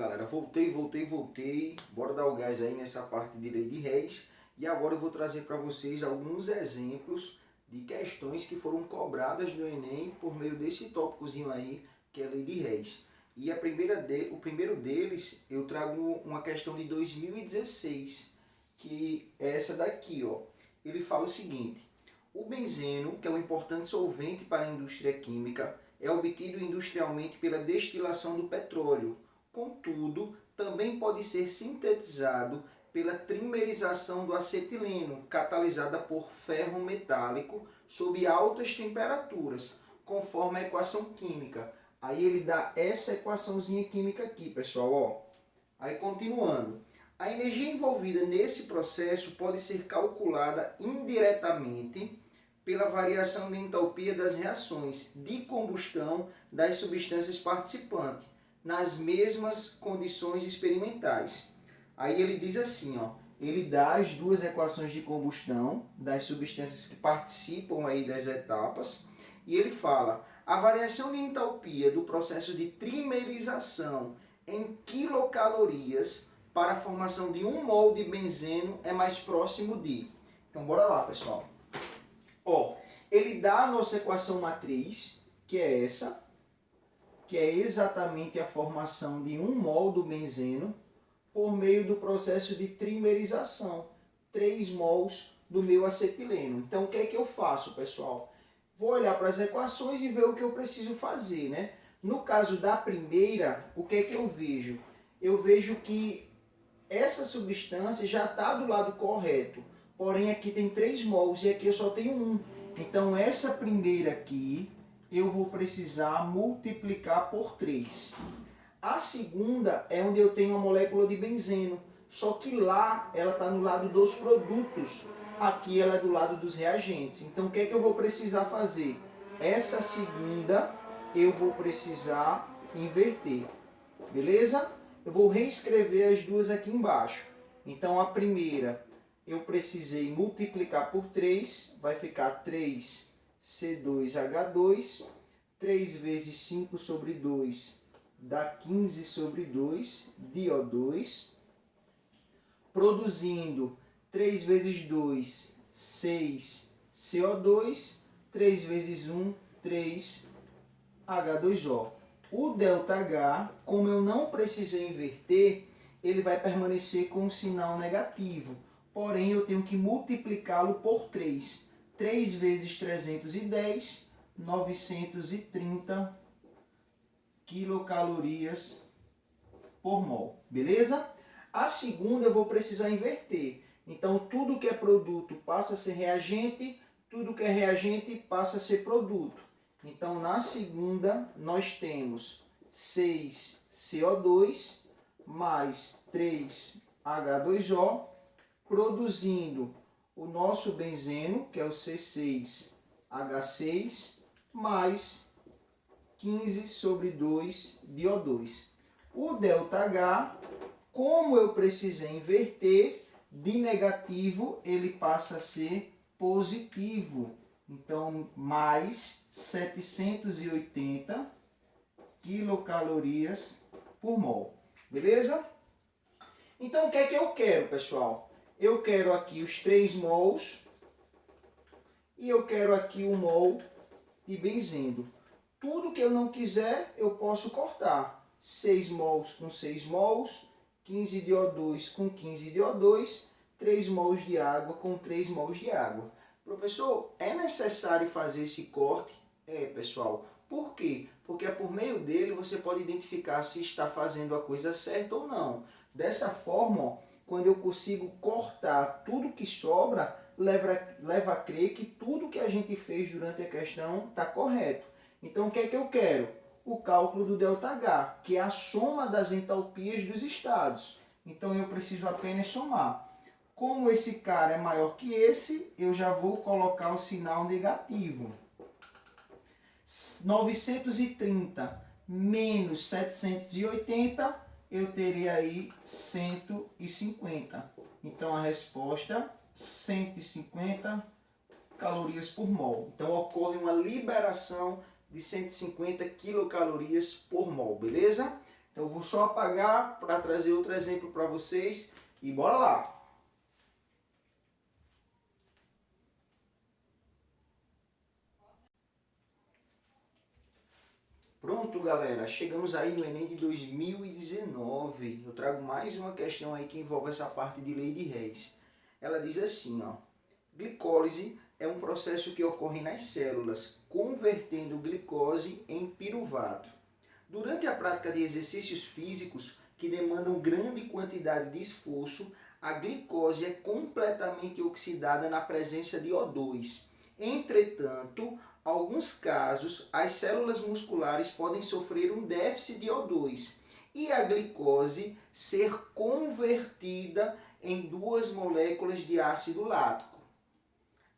galera, voltei. Bora dar o gás aí nessa parte de lei de réis. E agora eu vou trazer para vocês alguns exemplos de questões que foram cobradas do Enem por meio desse tópicozinho aí, que é lei de réis. E o primeiro deles, eu trago uma questão de 2016, que é essa daqui, ó. Ele fala o seguinte: o benzeno, que é um importante solvente para a indústria química, é obtido industrialmente pela destilação do petróleo. Contudo, também pode ser sintetizado pela trimerização do acetileno, catalisada por ferro metálico sob altas temperaturas, conforme a equação química. Aí ele dá essa equaçãozinha química aqui, pessoal, ó. Aí continuando. A energia envolvida nesse processo pode ser calculada indiretamente pela variação de entalpia das reações de combustão das substâncias participantes, nas mesmas condições experimentais. Aí ele diz assim, ó, ele dá as duas equações de combustão das substâncias que participam aí das etapas, e ele fala: a variação de entalpia do processo de trimerização em quilocalorias para a formação de 1 mol de benzeno é mais próximo de... Então bora lá, pessoal. Ó, ele dá a nossa equação matriz, que é essa, que é exatamente a formação de 1 mol do benzeno por meio do processo de trimerização, 3 mols do meu acetileno. Então o que é que eu faço, pessoal? Vou olhar para as equações e ver o que eu preciso fazer, né? No caso da primeira, o que é que eu vejo? Eu vejo que essa substância já está do lado correto, porém aqui tem 3 mols e aqui eu só tenho 1. Então essa primeira aqui eu vou precisar multiplicar por 3. A segunda é onde eu tenho a molécula de benzeno, só que lá ela está no lado dos produtos, aqui ela é do lado dos reagentes. Então o que é que eu vou precisar fazer? Essa segunda eu vou precisar inverter, beleza? Eu vou reescrever as duas aqui embaixo. Então a primeira eu precisei multiplicar por 3, vai ficar 3C2H2, 3 vezes 5 sobre 2 dá 15 sobre 2 de O2, produzindo 3 vezes 2, 6 CO2, 3 vezes 1, 3 H2O. O ΔH, como eu não precisei inverter, ele vai permanecer com um sinal negativo. Porém, eu tenho que multiplicá-lo por 3. 3 vezes 310, 930 quilocalorias por mol. Beleza? A segunda eu vou precisar inverter. Então, tudo que é produto passa a ser reagente, tudo que é reagente passa a ser produto. Então, na segunda, nós temos 6 CO2 mais 3 H2O, produzindo o nosso benzeno, que é o C6H6, mais 15 sobre 2 de O2. O ΔH, como eu precisei inverter, de negativo ele passa a ser positivo. Então, mais 780 quilocalorias por mol. Beleza? Então, o que é que eu quero, pessoal? Eu quero aqui os 3 mols e eu quero aqui 1 mol de benzeno. Tudo que eu não quiser, eu posso cortar. 6 mols com 6 mols, 15 de O2 com 15 de O2, 3 mols de água com 3 mols de água. Professor, é necessário fazer esse corte? É, pessoal. Por quê? Porque é por meio dele você pode identificar se está fazendo a coisa certa ou não. Dessa forma, ó, quando eu consigo cortar tudo que sobra, leva a crer que tudo que a gente fez durante a questão está correto. Então, o que é que eu quero? O cálculo do ΔH, que é a soma das entalpias dos estados. Então, eu preciso apenas somar. Como esse cara é maior que esse, eu já vou colocar o sinal negativo. 930 menos 780, eu teria aí 150. Então a resposta, 150 calorias por mol. Então ocorre uma liberação de 150 quilocalorias por mol, beleza? Então eu vou só apagar para trazer outro exemplo para vocês e bora lá. Pronto, galera, chegamos aí no Enem de 2019. Eu trago mais uma questão aí que envolve essa parte de lei de Reis. Ela diz assim, ó: glicólise é um processo que ocorre nas células, convertendo glicose em piruvato. Durante a prática de exercícios físicos que demandam grande quantidade de esforço, a glicose é completamente oxidada na presença de O2. Entretanto, alguns casos, as células musculares podem sofrer um déficit de O2 e a glicose ser convertida em duas moléculas de ácido lático.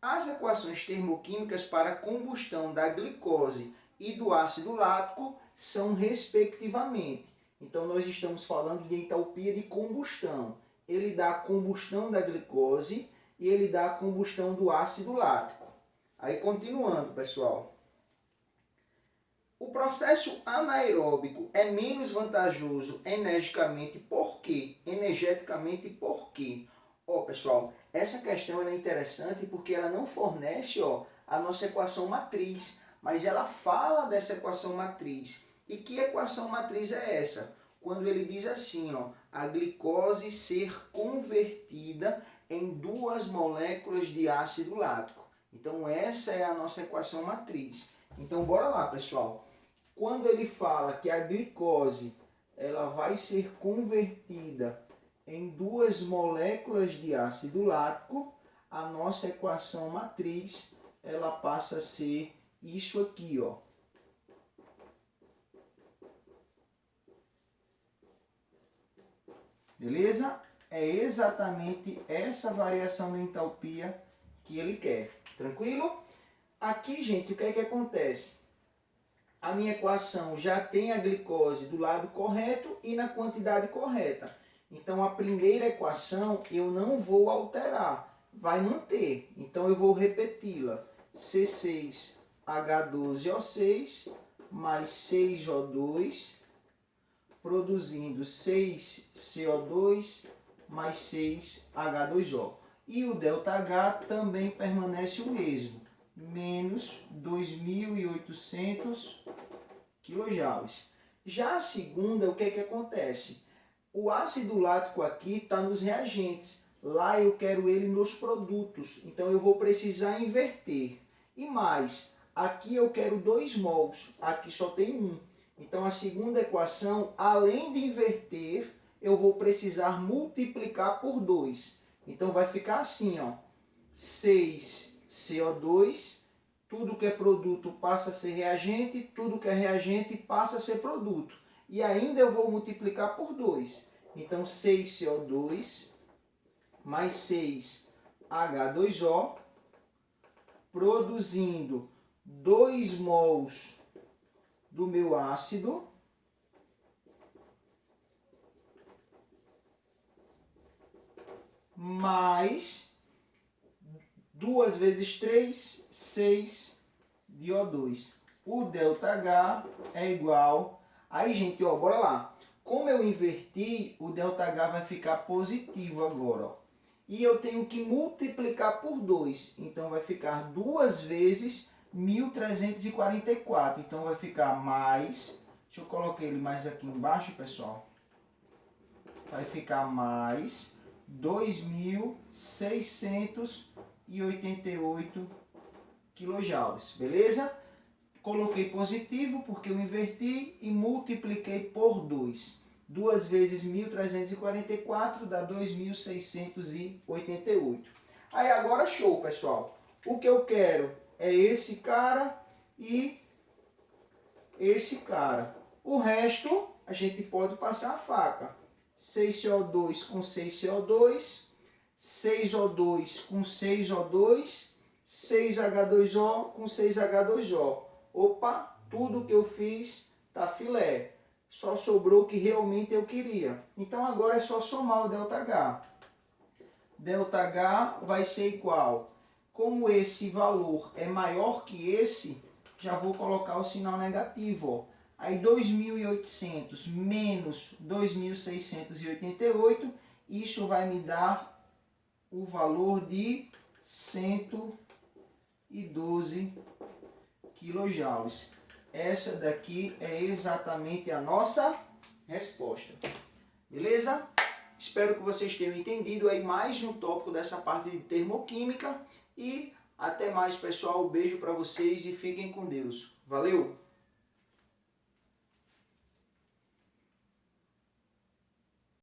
As equações termoquímicas para a combustão da glicose e do ácido lático são respectivamente. Então nós estamos falando de entalpia de combustão. Ele dá a combustão da glicose e ele dá a combustão do ácido lático. Aí continuando, pessoal. O processo anaeróbico é menos vantajoso energeticamente por quê? Ó, pessoal, essa questão é interessante porque ela não fornece a nossa equação matriz, mas ela fala dessa equação matriz. E que equação matriz é essa? Quando ele diz assim, a glicose ser convertida em duas moléculas de ácido lático. Então essa é a nossa equação matriz. Então bora lá, pessoal. Quando ele fala que a glicose ela vai ser convertida em duas moléculas de ácido lático, a nossa equação matriz ela passa a ser isso aqui, ó. Beleza? É exatamente essa variação da entalpia que ele quer. Tranquilo? Aqui, gente, o que é que acontece? A minha equação já tem a glicose do lado correto e na quantidade correta. Então, a primeira equação eu não vou alterar, vai manter. Então, eu vou repeti-la. C6H12O6 mais 6O2, produzindo 6CO2 mais 6H2O. E o ΔH também permanece o mesmo, menos 2.800 kJ. Já a segunda, o que é que acontece? O ácido lático aqui está nos reagentes. Lá eu quero ele nos produtos. Então eu vou precisar inverter. E mais, aqui eu quero 2 mols. Aqui só tem 1. Então a segunda equação, além de inverter, eu vou precisar multiplicar por 2. Então vai ficar assim, ó. 6CO2, tudo que é produto passa a ser reagente, tudo que é reagente passa a ser produto. E ainda eu vou multiplicar por 2. Então 6CO2 mais 6H2O, produzindo 2 mols do meu ácido, mais 2 vezes 3, 6 de O2. O ΔH é igual... Aí, gente, ó, bora lá. Como eu inverti, o ΔH vai ficar positivo agora, ó. E eu tenho que multiplicar por 2. Então, vai ficar 2 vezes 1.344. Então, vai ficar mais... Deixa eu colocar ele mais aqui embaixo, pessoal. Vai ficar mais 2.688 kJ. Beleza? Coloquei positivo porque eu inverti e multipliquei por 2. 2 vezes 1.344 dá 2.688. Aí agora show, pessoal. O que eu quero é esse cara e esse cara. O resto a gente pode passar a faca. 6CO2 com 6CO2, 6O2 com 6O2, 6H2O com 6H2O. Opa, tudo que eu fiz tá filé. Só sobrou o que realmente eu queria. Então agora é só somar o ΔH. ΔH vai ser igual. Como esse valor é maior que esse, já vou colocar o sinal negativo, ó. Aí 2.800 menos 2.688, isso vai me dar o valor de 112 kJ. Essa daqui é exatamente a nossa resposta. Beleza? Espero que vocês tenham entendido aí mais um tópico dessa parte de termoquímica. E até mais, pessoal. Um beijo para vocês e fiquem com Deus. Valeu!